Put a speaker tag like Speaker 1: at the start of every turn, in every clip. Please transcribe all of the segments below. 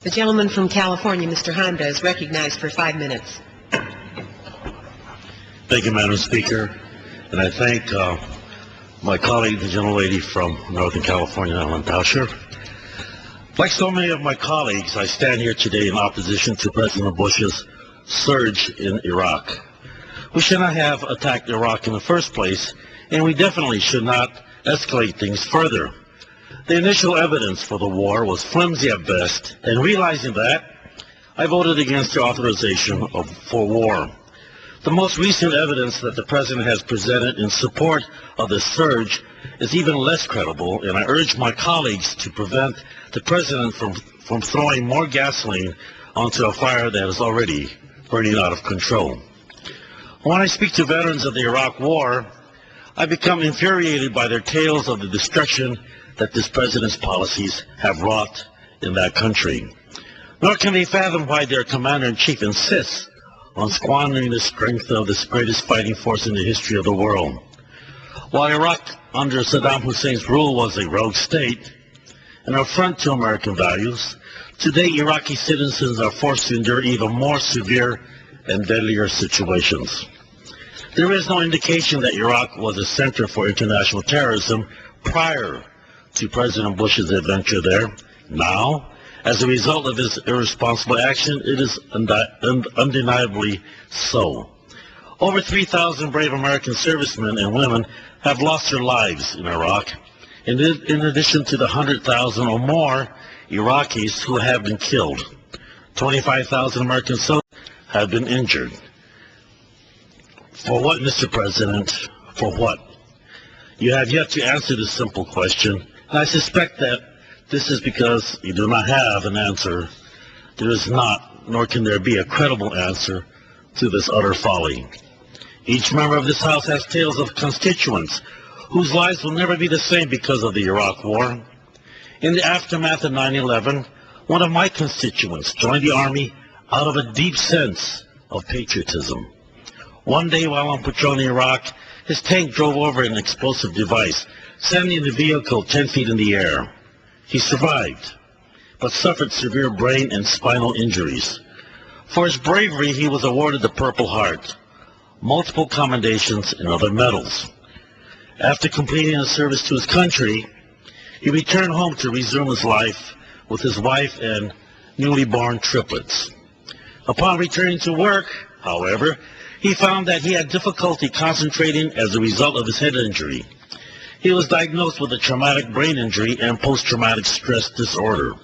Speaker 1: The gentleman from California, Mr. Honda, is recognized for 5 minutes.
Speaker 2: Thank you, Madam Speaker. And I thank my colleague, the gentlelady from Northern California, Ellen Tauscher. Like so many of my colleagues, I stand here today in opposition to President Bush's surge in Iraq. We should not have attacked Iraq in the first place, and we definitely should not escalate things further. The initial evidence for the war was flimsy at best, and realizing that, I voted against the authorization for war. The most recent evidence that the President has presented in support of the surge is even less credible, and I urge my colleagues to prevent the President from throwing more gasoline onto a fire that is already burning out of control. When I speak to veterans of the Iraq War, I become infuriated by their tales of the destruction that this President's policies have wrought in that country. Nor can they fathom why their Commander-in-Chief insists on squandering the strength of this greatest fighting force in the history of the world. While Iraq under Saddam Hussein's rule was a rogue state, an affront to American values, today Iraqi citizens are forced to endure even more severe and deadlier situations. There is no indication that Iraq was a center for international terrorism prior to President Bush's adventure there. Now, as a result of his irresponsible action, it is undeniably so. Over 3,000 brave American servicemen and women have lost their lives in Iraq, in addition to the 100,000 or more Iraqis who have been killed. 25,000 American soldiers have been injured. For what, Mr. President? For what? You have yet to answer this simple question, and I suspect that this is because you do not have an answer. There is not, nor can there be, a credible answer to this utter folly. Each member of this House has tales of constituents whose lives will never be the same because of the Iraq War. In the aftermath of 9/11, one of my constituents joined the Army out of a deep sense of patriotism. One day while on patrol in Iraq, his tank drove over an explosive device, sending the vehicle 10 feet in the air. He survived, but suffered severe brain and spinal injuries. For his bravery, he was awarded the Purple Heart, multiple commendations, and other medals. After completing his service to his country, he returned home to resume his life with his wife and newly born triplets. Upon returning to work, however, he found that he had difficulty concentrating as a result of his head injury. He was diagnosed with a traumatic brain injury and post-traumatic stress disorder.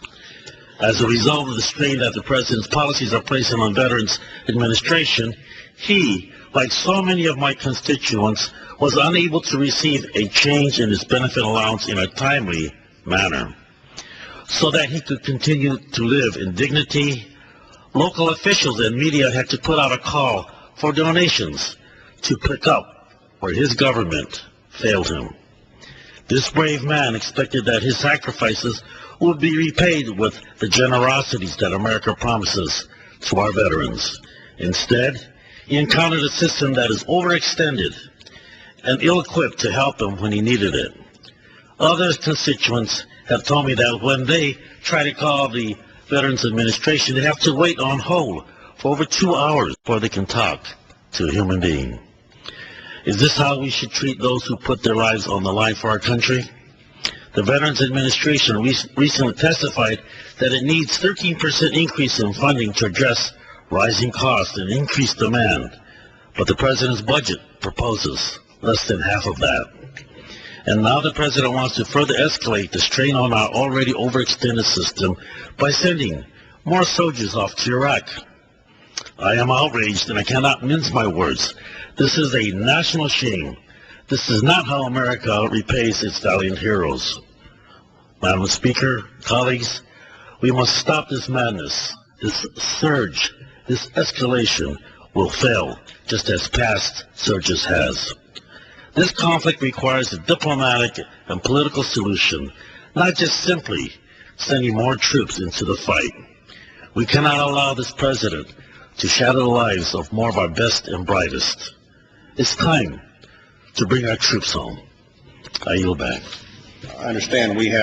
Speaker 2: As a result of the strain that the President's policies are placing on Veterans Administration, he, like so many of my constituents, was unable to receive a change in his benefit allowance in a timely manner. So that he could continue to live in dignity, local officials and media had to put out a call for donations to pick up where his government failed him. This brave man expected that his sacrifices would be repaid with the generosities that America promises to our veterans. Instead, he encountered a system that is overextended and ill-equipped to help him when he needed it. Other constituents have told me that when they try to call the Veterans Administration, they have to wait on hold for over 2 hours before they can talk to a human being. Is this how we should treat those who put their lives on the line for our country? The Veterans Administration recently testified that it needs 13% increase in funding to address rising costs and increased demand, but the President's budget proposes less than half of that. And now the President wants to further escalate the strain on our already overextended system by sending more soldiers off to Iraq. I am outraged, and I cannot mince my words. This is a national shame. This is not how America repays its valiant heroes. Madam Speaker, colleagues, we must stop this madness. This surge, this escalation will fail, just as past surges has. This conflict requires a diplomatic and political solution, not just simply sending more troops into the fight. We cannot allow this President to shatter the lives of more of our best and brightest. It's time to bring our troops home. I yield back.
Speaker 3: I understand we have